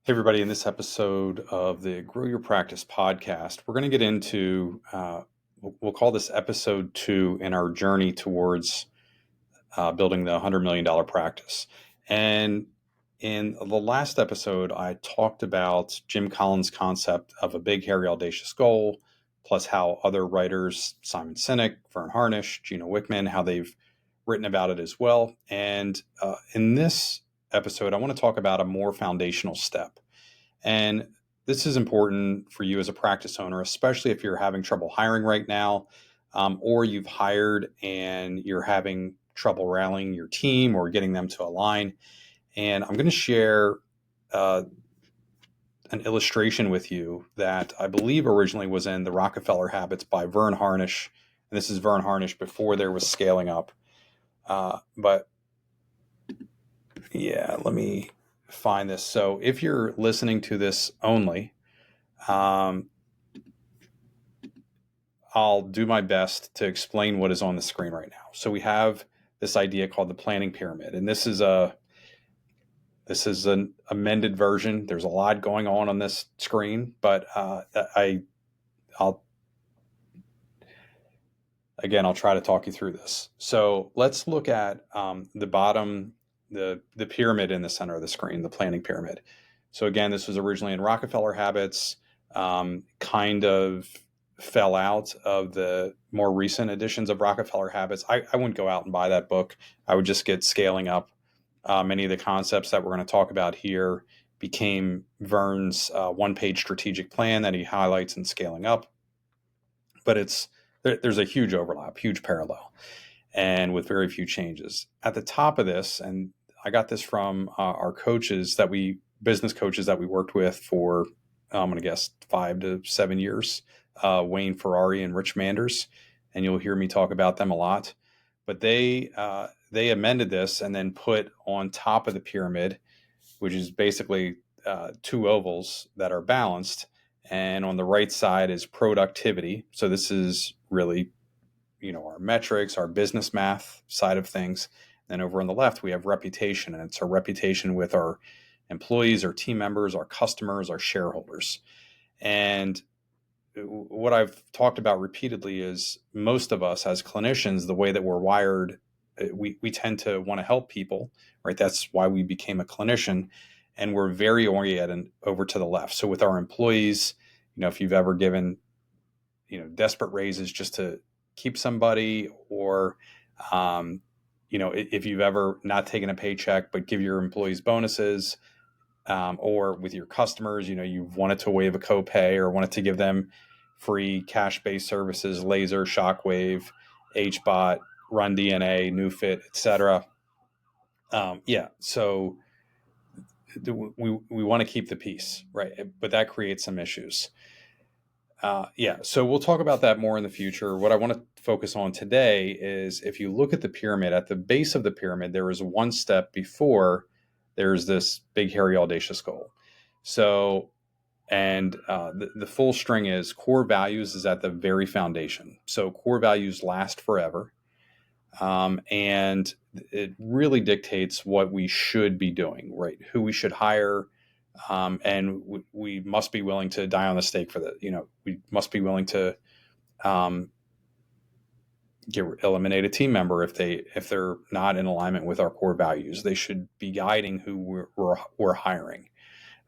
Hey, everybody, in this episode of the Grow Your Practice podcast, we're going to get into, we'll call this episode 2 in our journey towards building the $100 million practice. And in the last episode, I talked about Jim Collins' concept of a big, hairy, audacious goal, plus how other writers, Simon Sinek, Vern Harnish, Gino Wickman, how they've written about it as well. And in this episode, I want to talk about a more foundational step. And this is important for you as a practice owner, especially if you're having trouble hiring right now, or you've hired and you're having trouble rallying your team or getting them to align. And I'm going to share an illustration with you that I believe originally was in The Rockefeller Habits by Vern Harnish. And this is Vern Harnish before there was scaling up. But yeah, let me find this. So if you're listening to this only, I'll do my best to explain what is on the screen right now. So we have this idea called the planning pyramid, and this is an amended version. There's a lot going on this screen, but I'll try to talk you through this. So let's look at the bottom, the pyramid in the center of the screen, the planning pyramid. So again, this was originally in Rockefeller Habits, kind of fell out of the more recent editions of Rockefeller Habits. I wouldn't go out and buy that book. I would just get Scaling Up. Many of the concepts that we're going to talk about here became Vern's one-page strategic plan that he highlights in Scaling Up. But there's a huge overlap, huge parallel, and with very few changes. At the top of this, and I got this from our business coaches that we worked with for, I'm going to guess, 5 to 7 years, Wayne Ferrari and Rich Manders, and you'll hear me talk about them a lot. But they amended this and then put on top of the pyramid, which is basically 2 ovals that are balanced, and on the right side is productivity. So this is really, our metrics, our business math side of things. Then over on the left, we have reputation, and it's our reputation with our employees, our team members, our customers, our shareholders. And what I've talked about repeatedly is most of us as clinicians, the way that we're wired, we tend to want to help people, right? That's why we became a clinician, and we're very oriented over to the left. So with our employees, if you've ever given, desperate raises just to keep somebody, or, if you've ever not taken a paycheck but give your employees bonuses, or with your customers, you've wanted to waive a copay or wanted to give them free cash-based services, laser, shockwave, HBot, run DNA, NewFit, etc. So we want to keep the peace, right? But that creates some issues. So we'll talk about that more in the future. What I want to focus on today is, if you look at the pyramid, at the base of the pyramid, there is one step before there's this big, hairy, audacious goal. So, and the full string is core values is at the very foundation. So core values last forever. And it really dictates what we should be doing, right? Who we should hire. And we must be willing to die on the stake for that. We must be willing to eliminate a team member if they're not in alignment with our core values. They should be guiding who we're hiring,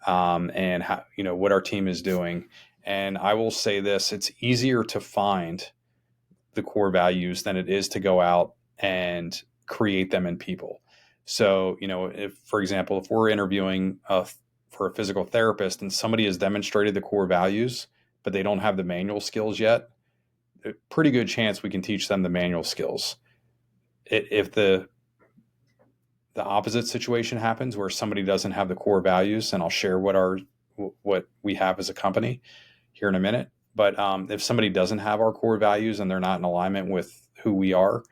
and how, what our team is doing. And I will say this: it's easier to find the core values than it is to go out and create them in people. So, if, for example, if we're interviewing for a physical therapist and somebody has demonstrated the core values, but they don't have the manual skills yet, a pretty good chance we can teach them the manual skills. If the opposite situation happens where somebody doesn't have the core values, and I'll share what we have as a company here in a minute. But if somebody doesn't have our core values and they're not in alignment with who we are,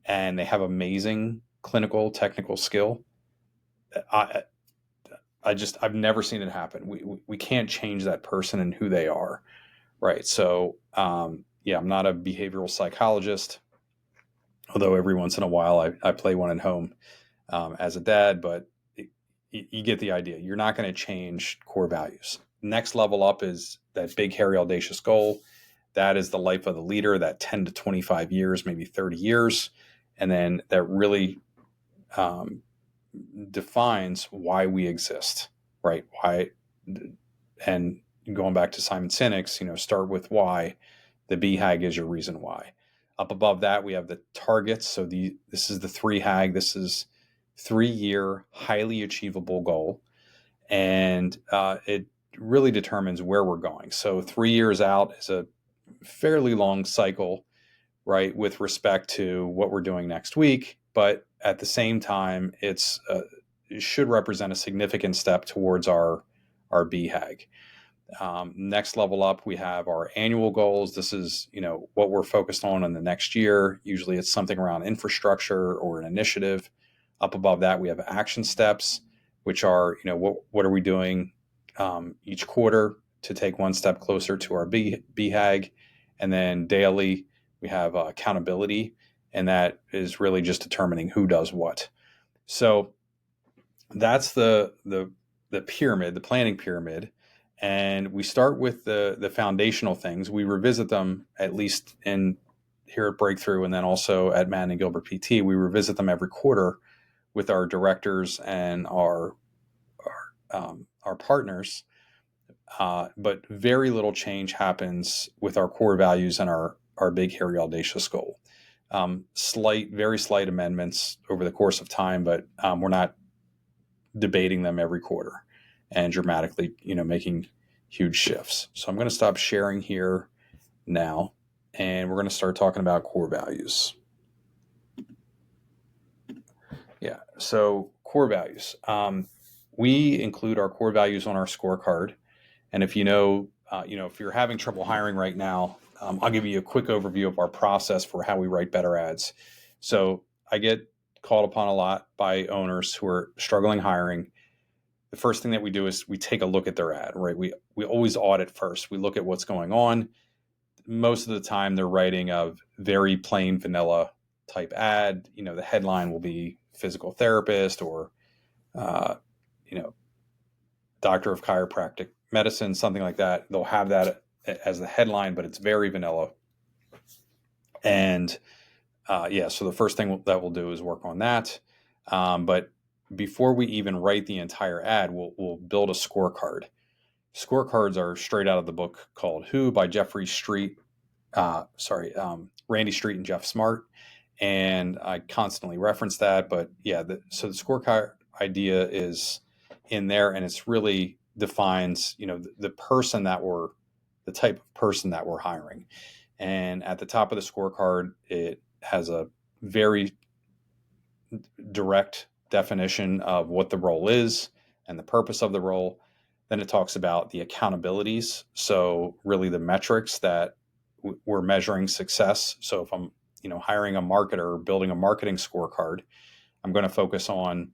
and they have amazing clinical technical skill, I've never seen it happen. We can't change that person and who they are, right? So I'm not a behavioral psychologist, although every once in a while I play one at home as a dad. But you get the idea. You're not going to change core values. Next level up is that big, hairy, audacious goal. That is the life of the leader, that 10 to 25 years, maybe 30 years. And then that really defines why we exist, right? Why, and going back to Simon Sinek's, start with why. The BHAG is your reason why. Up above that, we have the targets. So this is the 3HAG. This is 3-year, highly achievable goal. And it really determines where we're going. So 3 years out is a fairly long cycle, right, with respect to what we're doing next week. But at the same time, it should represent a significant step towards our BHAG. Next level up, we have our annual goals. This is, what we're focused on in the next year. Usually it's something around infrastructure or an initiative. Up above that, we have action steps, which are, what are we doing each quarter to take one step closer to our BHAG. And then daily, we have accountability, and that is really just determining who does what. So that's the pyramid, the planning pyramid. And we start with the foundational things. We revisit them, at least here at Breakthrough, and then also at Madden and Gilbert PT. We revisit them every quarter with our directors and our partners. But very little change happens with our core values and our big, hairy, audacious goal. Very slight amendments over the course of time, but we're not debating them every quarter and dramatically, making huge shifts. So I'm going to stop sharing here now, and we're going to start talking about core values. Yeah. So core values. We include our core values on our scorecard. And if if you're having trouble hiring right now, I'll give you a quick overview of our process for how we write better ads. So I get called upon a lot by owners who are struggling hiring. The first thing that we do is we take a look at their ad, right? We always audit first. We look at what's going on. Most of the time they're writing a very plain vanilla type ad. The headline will be physical therapist or, doctor of chiropractic medicine, something like that. They'll have that as the headline, but it's very vanilla. And so the first thing that we'll do is work on that. But before we even write the entire ad, we'll build a scorecard. Scorecards are straight out of the book called Who by Randy Street and Jeff Smart. And I constantly reference that, but so the scorecard idea is in there, and it's really defines, the type of person that we're hiring. And at the top of the scorecard, it has a very direct definition of what the role is and the purpose of the role. Then it talks about the accountabilities. So really the metrics that we're measuring success. So if I'm, hiring a marketer or building a marketing scorecard, I'm going to focus on,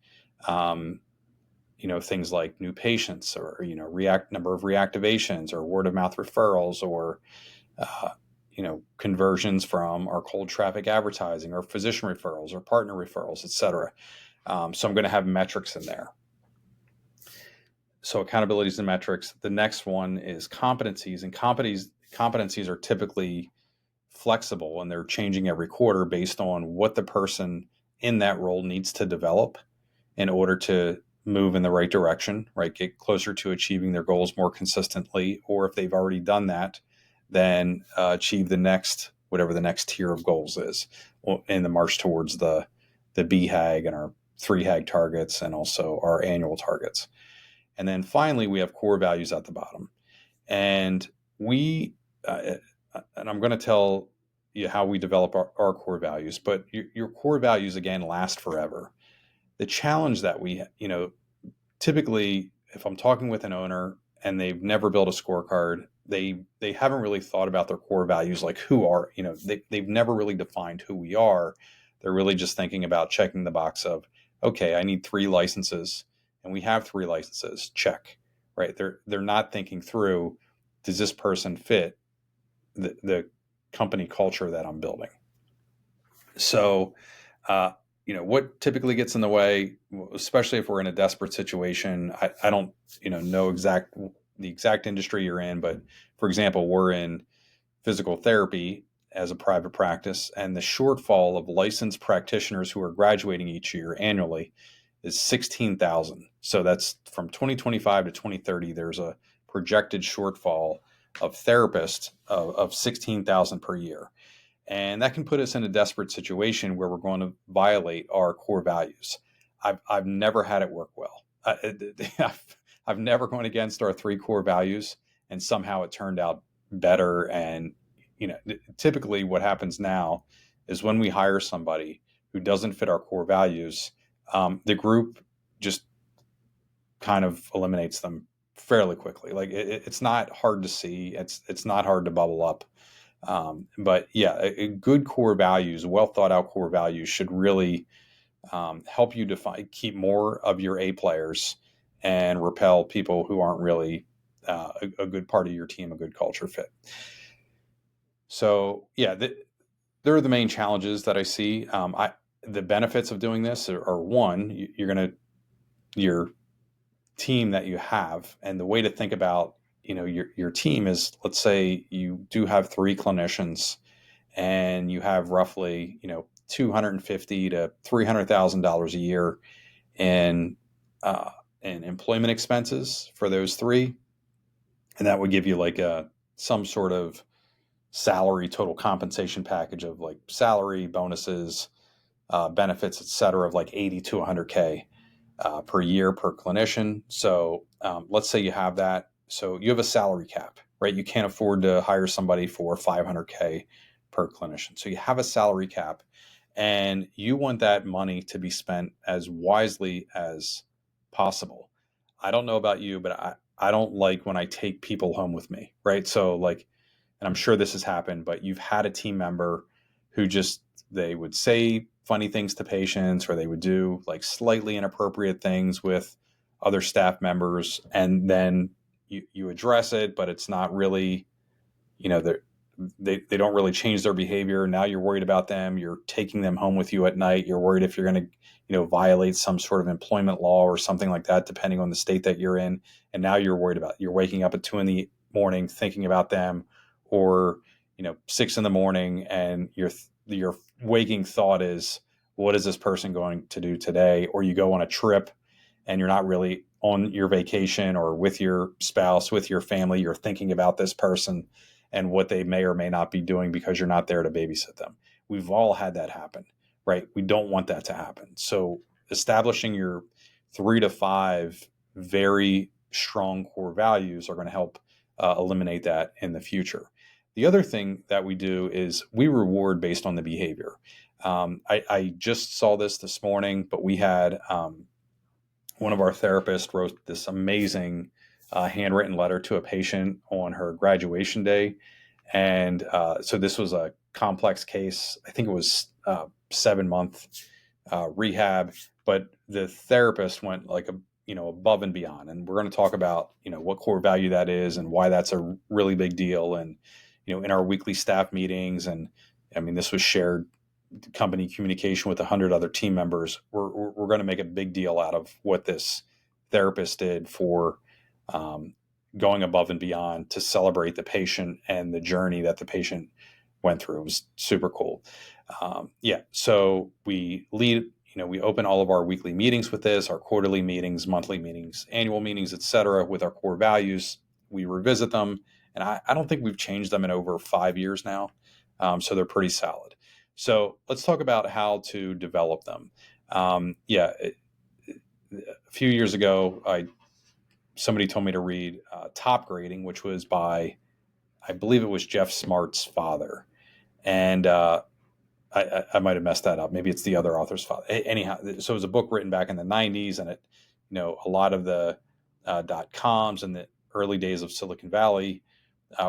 things like new patients or, number of reactivations or word of mouth referrals or, conversions from our cold traffic advertising or physician referrals or partner referrals, et cetera. So I'm going to have metrics in there. So accountabilities and metrics. The next one is competencies, and competencies are typically flexible, and they're changing every quarter based on what the person in that role needs to develop in order to move in the right direction, right? Get closer to achieving their goals more consistently, or if they've already done that, then achieve whatever the next tier of goals is in the march towards the BHAG and our 3HAG targets and also our annual targets. And then finally, we have core values at the bottom. And and I'm going to tell you how we develop our core values, but your core values, again, last forever. The challenge that typically, if I'm talking with an owner and they've never built a scorecard, they haven't really thought about their core values, like they've never really defined who we are. They're really just thinking about checking the box of, okay, I need 3 licenses and we have 3 licenses, check, right? They're not thinking through, does this person fit the company culture that I'm building? So what typically gets in the way, especially if we're in a desperate situation. I don't, know the exact industry you're in, but for example, we're in physical therapy as a private practice, and the shortfall of licensed practitioners who are graduating each year annually is 16,000. So that's from 2025 to 2030. There's a projected shortfall of therapists of 16,000 per year. And that can put us in a desperate situation where we're going to violate our core values. I've never had it work well. I've never gone against our three core values and somehow it turned out better. And, typically what happens now is when we hire somebody who doesn't fit our core values, the group just kind of eliminates them fairly quickly. Like it's not hard to see. It's not hard to bubble up. But yeah, a good core values, well thought out core values should really help you keep more of your A players and repel people who aren't really a good part of your team, a good culture fit. So yeah, there are the main challenges that I see. The benefits of doing this are one, your team that you have, and the way to think about your team is, let's say you do have three clinicians and you have roughly $250 to $300,000 a year in employment expenses for those three, and that would give you like some sort of salary total compensation package of like salary, bonuses, benefits, etc., of like 80 to 100K per year per clinician. So let's say you have that. So you have a salary cap, right? You can't afford to hire somebody for 500K per clinician. So you have a salary cap and you want that money to be spent as wisely as possible. I don't know about you, but I don't like when I take people home with me, right? So like, and I'm sure this has happened, but you've had a team member who they would say funny things to patients, or they would do like slightly inappropriate things with other staff members. And then you address it, but it's not really, they don't really change their behavior. Now you're worried about them. You're taking them home with you at night. You're worried if you're going to, violate some sort of employment law or something like that, depending on the state that you're in. And now you're worried you're waking up at 2 a.m. thinking about them, or 6 a.m, and your waking thought is, what is this person going to do today? Or you go on a trip and you're not really on your vacation or with your spouse, with your family. You're thinking about this person and what they may or may not be doing because you're not there to babysit them. We've all had that happen, right? We don't want that to happen. So establishing your 3 to 5 very strong core values are going to help eliminate that in the future. The other thing that we do is we reward based on the behavior. I just saw this morning, but we had one of our therapists wrote this amazing handwritten letter to a patient on her graduation day. And so this was a complex case. I think it was 7-month rehab, but the therapist went like above and beyond. And we're going to talk about, what core value that is and why that's a really big deal. And, in our weekly staff meetings, and I mean, this was shared company communication with 100 other team members. We're going to make a big deal out of what this therapist did for going above and beyond to celebrate the patient and the journey that the patient went through. It was super cool. So we we open all of our weekly meetings with this, our quarterly meetings, monthly meetings, annual meetings, etc., with our core values. We revisit them, and I don't think we've changed them in over 5 years now. So they're pretty solid. So let's talk about how to develop them. A few years ago, somebody told me to read Top Grading, which was by, I believe it was Jeff Smart's father. And I might have messed that up. Maybe it's the other author's father. Anyhow, so it was a book written back in the 90s, and a lot of the .coms and the early days of Silicon Valley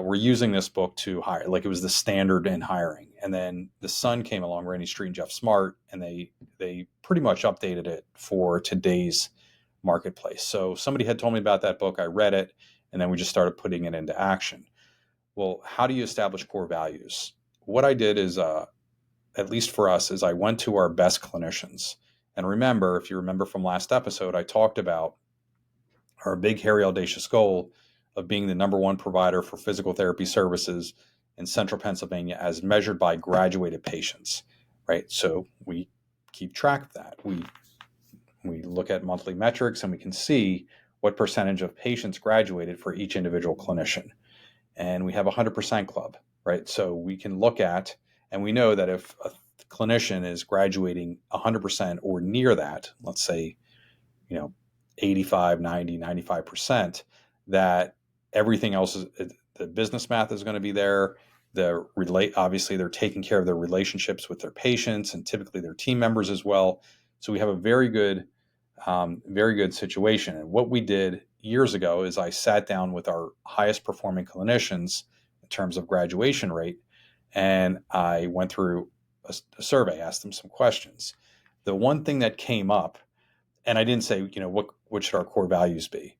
were using this book to hire. Like, it was the standard in hiring. And then the son came along, Randy Street and Jeff Smart, and they pretty much updated it for today's marketplace. So somebody had told me about that book. I read it, and then we just started putting it into action. Well, how do you establish core values? What I did is at least for us, is I went to our best clinicians. And remember, if you remember from last episode, I talked about our big, hairy, audacious goal of being the number one provider for physical therapy services in central Pennsylvania as measured by graduated patients, right? So we keep track of that. We look at monthly metrics and we can see what percentage of patients graduated for each individual clinician. And we have a 100% club, right? So we can look at, and we know that if a clinician is graduating 100% or near that, let's say, 85, 90, 95%, that everything else is, the business math is going to be there. Obviously they're taking care of their relationships with their patients and typically their team members as well. So we have a very good situation. And what we did years ago is I sat down with our highest performing clinicians in terms of graduation rate, and I went through a survey, asked them some questions. The one thing that came up, and I didn't say, what should our core values be?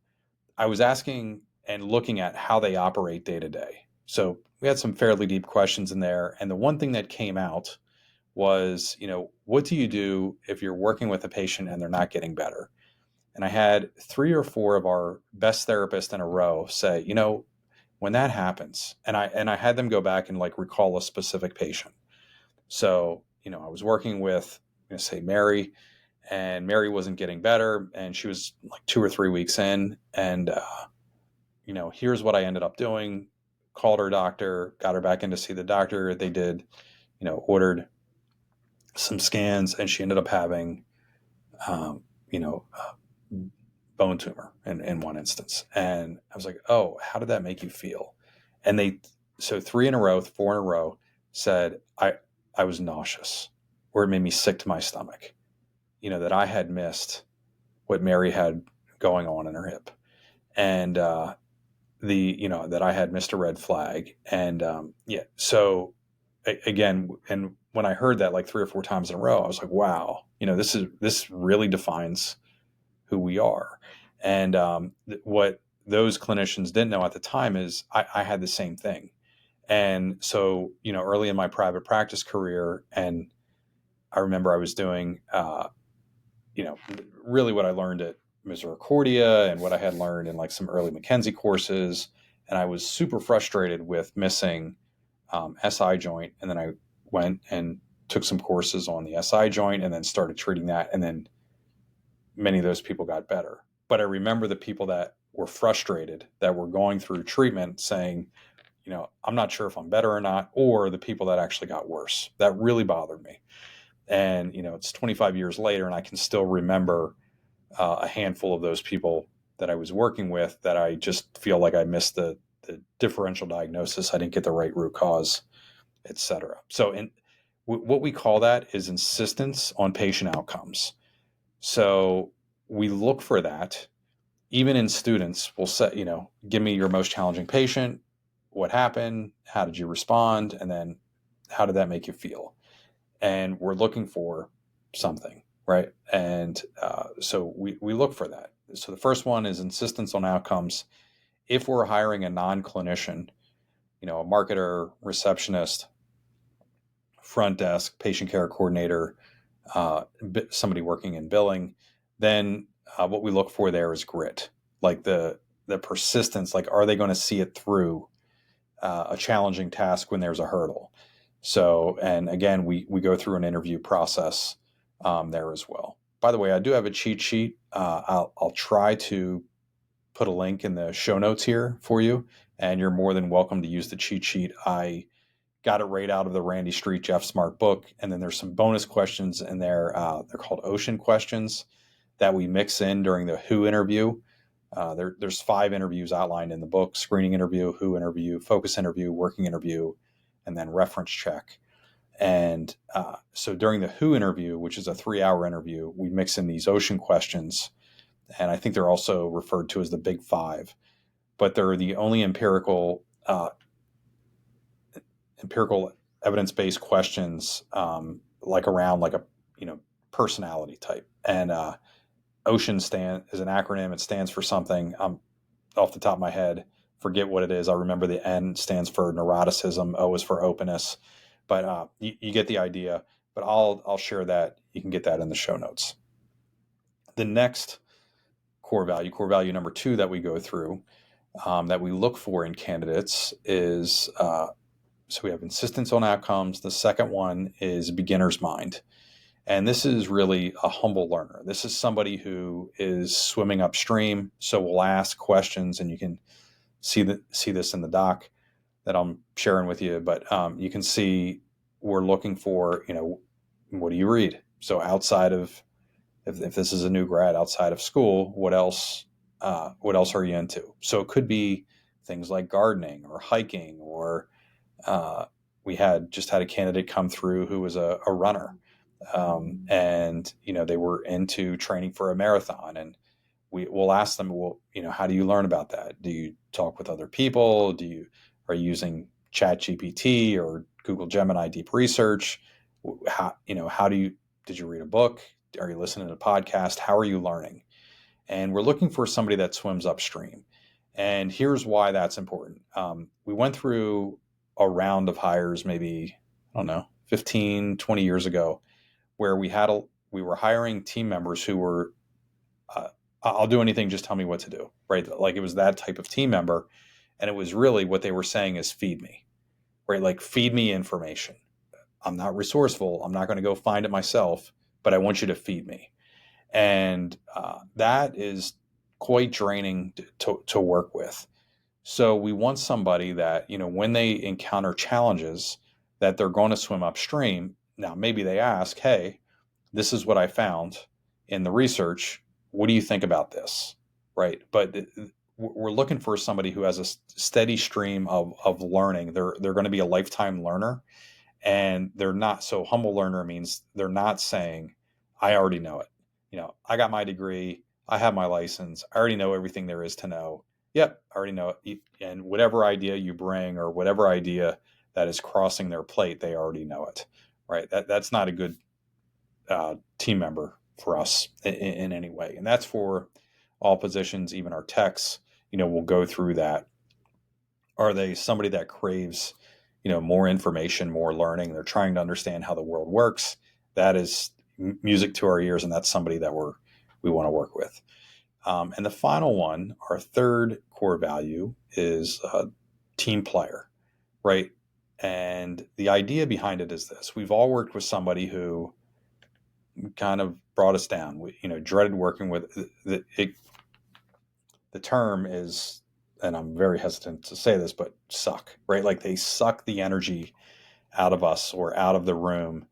I was asking and looking at how they operate day to day. So we had some fairly deep questions in there. And the one thing that came out was, what do you do if you're working with a patient and they're not getting better? And I had 3 or 4 of our best therapists in a row say, when that happens, and I had them go back and recall a specific patient. So, I was working with, say Mary, and Mary wasn't getting better, and she was 2 or 3 weeks in, and here's what I ended up doing. Called her doctor, got her back in to see the doctor. They did, ordered some scans, and she ended up having, bone tumor in one instance. And I was like, oh, how did that make you feel? And so 4 in a row said, I was nauseous, or it made me sick to my stomach, that I had missed what Mary had going on in her hip. And, that I had missed a red flag. And, so again, and when I heard that 3 or 4 times in a row, I was like, wow, this really defines who we are. And what those clinicians didn't know at the time is I had the same thing. And so, early in my private practice career, and I remember I was doing, really what I learned at Misericordia and what I had learned in some early McKenzie courses. And I was super frustrated with missing SI joint. And then I went and took some courses on the SI joint and then started treating that. And then many of those people got better. But I remember the people that were frustrated, that were going through treatment saying, I'm not sure if I'm better or not, or the people that actually got worse. That really bothered me. And, it's 25 years later, and I can still remember a handful of those people that I was working with that I just feel like I missed the differential diagnosis. I didn't get the right root cause, et cetera. So what we call that is insistence on patient outcomes. So we look for that. Even in students, we'll say, give me your most challenging patient. What happened? How did you respond? And then how did that make you feel? And we're looking for something, right? And so we look for that. So the first one is insistence on outcomes. If we're hiring a non-clinician, a marketer, receptionist, front desk, patient care coordinator, somebody working in billing, then what we look for there is grit, the persistence. Are they going to see it through a challenging task when there's a hurdle? So, and again, we go through an interview process there as well. By the way, I do have a cheat sheet. I'll try to put a link in the show notes here for you, and you're more than welcome to use the cheat sheet. I got it right out of the Randy Street Jeff Smart book, and then there's some bonus questions in there. They're called ocean questions that we mix in during the who interview. There's 5 interviews outlined in the book: screening interview, who interview, focus interview, working interview, and then reference check. And so during the who interview, which is a 3-hour interview, we mix in these ocean questions. And I think they're also referred to as the big 5, but they're the only empirical evidence-based questions, around a personality type. And ocean is an acronym. It stands for something. Off the top of my head, forget what it is. I remember the N stands for neuroticism. O is for openness. But you get the idea. But I'll share that. You can get that in the show notes. The next core value number 2 that we go through, that we look for in candidates is, so we have insistence on outcomes. The second one is beginner's mind. And this is really a humble learner. This is somebody who is swimming upstream. So we'll ask questions, and you can see this in the doc that I'm sharing with you. But you can see we're looking for, what do you read? So outside of, if this is a new grad outside of school, what else are you into? So it could be things like gardening or hiking, or we just had a candidate come through who was a runner. And they were into training for a marathon, and we'll ask them, well, how do you learn about that? Do you talk with other people? Are you using Chat GPT or Google Gemini Deep Research? Did you read a book? Are you listening to a podcast? How are you learning? And we're looking for somebody that swims upstream. And here's why that's important. We went through a round of hires, maybe, I don't know, 15, 20 years ago, where we were hiring team members who were, I'll do anything, just tell me what to do, right? Like, it was that type of team member. And it was really what they were saying is, feed me, right? Like, feed me information. I'm not resourceful. I'm not going to go find it myself, but I want you to feed me. And that is quite draining to work with. So we want somebody that, when they encounter challenges, that they're going to swim upstream. Now, maybe they ask, hey, this is what I found in the research. What do you think about this? Right. But we're looking for somebody who has a steady stream of learning. They're going to be a lifetime learner, and they're not. So humble learner means they're not saying, I already know it. I got my degree. I have my license. I already know everything there is to know. Yep, I already know it. And whatever idea you bring, or whatever idea that is crossing their plate, they already know it. Right. That's not a good team member for us in any way. And that's for all positions, even our techs. We'll go through that. Are they somebody that craves, more information, more learning? They're trying to understand how the world works. That is music to our ears, and that's somebody that we want to work with. And the final one, our third core value, is team player, right? And the idea behind it is this: we've all worked with somebody who kind of brought us down. We, dreaded working with the term is, and I'm very hesitant to say this, but suck, right? Like, they suck the energy out of us or out of the room.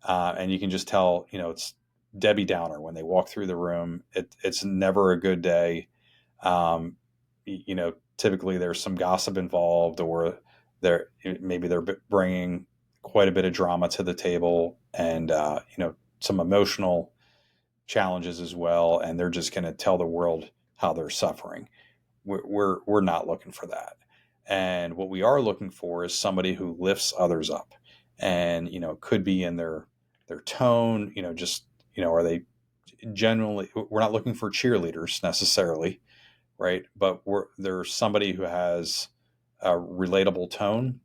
And you can just tell, it's Debbie Downer when they walk through the room. It's never a good day. Typically there's some gossip involved, or maybe they're bringing quite a bit of drama to the table, and, some emotional challenges as well. And they're just going to tell the world how they're suffering. We're not looking for that. And what we are looking for is somebody who lifts others up, and, could be in their tone, are they genuinely, we're not looking for cheerleaders necessarily, right? But there's somebody who has a relatable tone,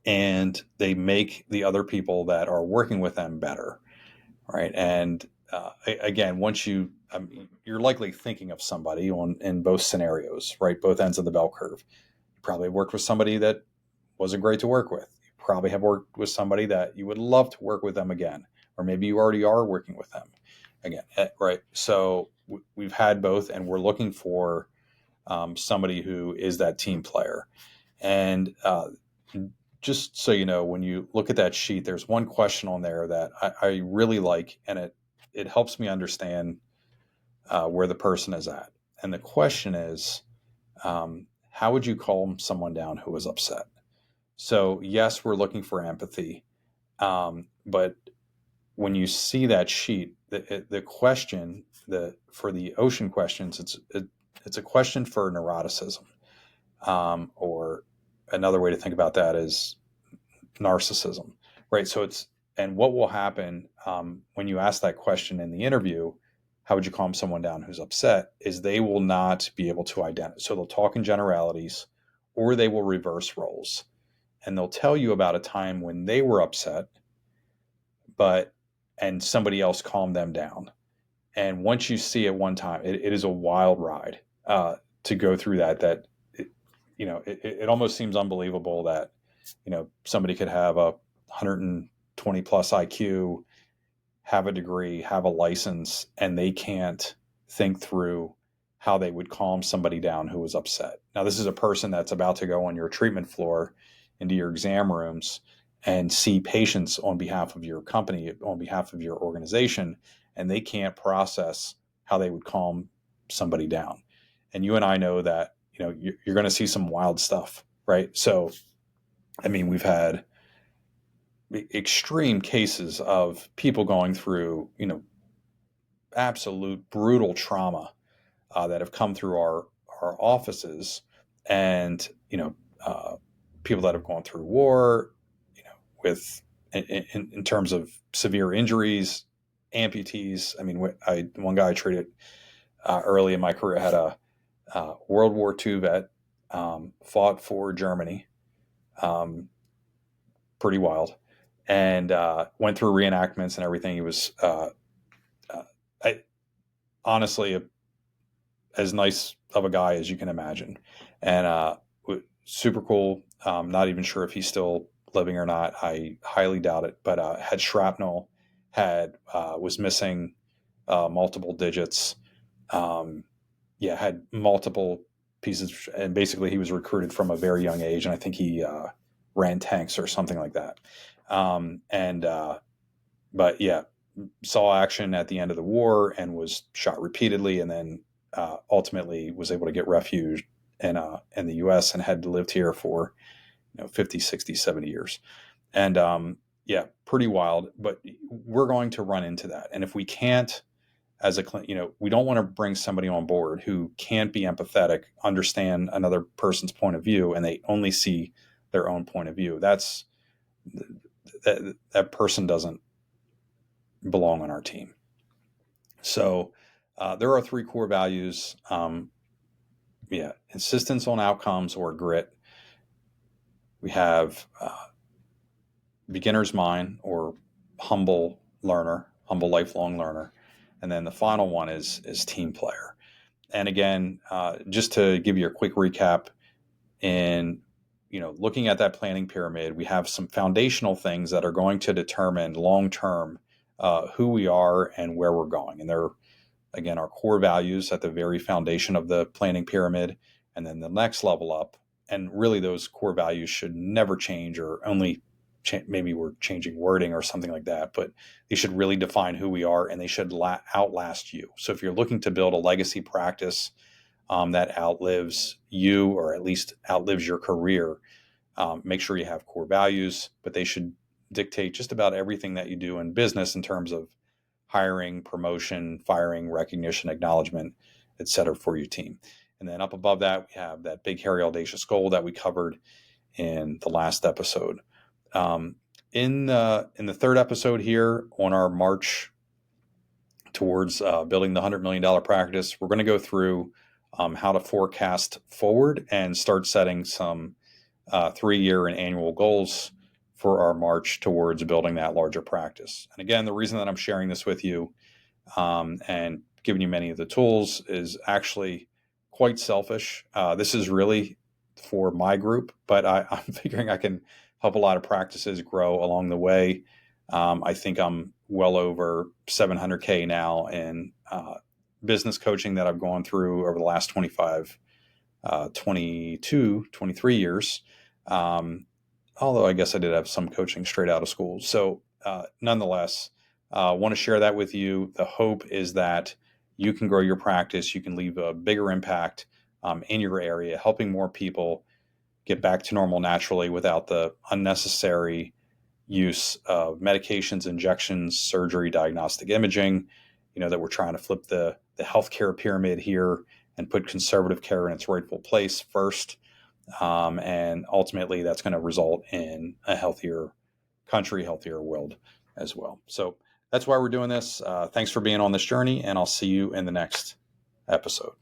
and they make the other people that are working with them better, right? And again, once you're likely thinking of somebody in both scenarios, right? Both ends of the bell curve. You probably worked with somebody that wasn't great to work with. You probably have worked with somebody that you would love to work with them again, or maybe you already are working with them again, right? So we've had both, and we're looking for somebody who is that team player. And just so you know, when you look at that sheet, there's one question on there that I really like, and it helps me understand where the person is at. And the question is, how would you calm someone down who is upset? So yes, we're looking for empathy, but when you see that sheet, the question, for the ocean questions, it's a question for neuroticism, or another way to think about that is narcissism, right? So and what will happen when you ask that question in the interview, how would you calm someone down who's upset, is they will not be able to identify. So they'll talk in generalities, or they will reverse roles. and they'll tell you about a time when they were upset, and somebody else calmed them down. And once you see it one time, it is a wild ride to go through that. It almost seems unbelievable that, somebody could have a 120 plus IQ, have a degree, have a license, and they can't think through how they would calm somebody down who was upset. Now, this is a person that's about to go on your treatment floor into your exam rooms and see patients on behalf of your company, on behalf of your organization, and they can't process how they would calm somebody down. And you and I know that, you're going to see some wild stuff, right? So, I mean, we've had extreme cases of people going through, absolute brutal trauma that have come through our offices, and people that have gone through war, with in terms of severe injuries, amputees. I mean, one guy I treated early in my career had a World War II vet, fought for Germany, pretty wild, and went through reenactments and everything. He was honestly as nice of a guy as you can imagine, and super cool. Not even sure if he's still living or not. I highly doubt it, but had shrapnel, was missing multiple digits. Had multiple pieces, and basically he was recruited from a very young age, and I think he ran tanks or something like that. But yeah, saw action at the end of the war and was shot repeatedly, and then ultimately was able to get refuge in the U.S. and had lived here for 50, 60, 70 years. And pretty wild. But we're going to run into that. And if we can't, as a we don't want to bring somebody on board who can't be empathetic, understand another person's point of view, and they only see their own point of view. That person doesn't belong on our team. So there are 3 core values. Insistence on outcomes, or grit. We have beginner's mind, or humble lifelong learner. And then the final one is team player. And again, just to give you a quick recap, in looking at that planning pyramid, we have some foundational things that are going to determine long-term who we are and where we're going. And they're, again, our core values at the very foundation of the planning pyramid, and then the next level up. And really, those core values should never change, or only maybe we're changing wording or something like that, but they should really define who we are, and they should outlast you. So if you're looking to build a legacy practice that outlives you, or at least outlives your career, make sure you have core values, but they should dictate just about everything that you do in business in terms of hiring, promotion, firing, recognition, acknowledgement, et cetera, for your team. And then up above that, we have that big, hairy, audacious goal that we covered in the last episode. In the third episode here on our march towards building the $100 million practice, we're going to go through how to forecast forward and start setting some 3-year and annual goals for our march towards building that larger practice. And again, the reason that I'm sharing this with you and giving you many of the tools is actually quite selfish. This is really for my group, but I'm figuring I can help a lot of practices grow along the way. I think I'm well over 700K now in business coaching that I've gone through over the last 23 years. Although I guess I did have some coaching straight out of school. So nonetheless, I want to share that with you. The hope is that you can grow your practice. You can leave a bigger impact in your area, helping more people get back to normal naturally without the unnecessary use of medications, injections, surgery, diagnostic imaging. That we're trying to flip the healthcare pyramid here and put conservative care in its rightful place first. And ultimately, that's going to result in a healthier country, healthier world as well. So that's why we're doing this. Thanks for being on this journey, and I'll see you in the next episode.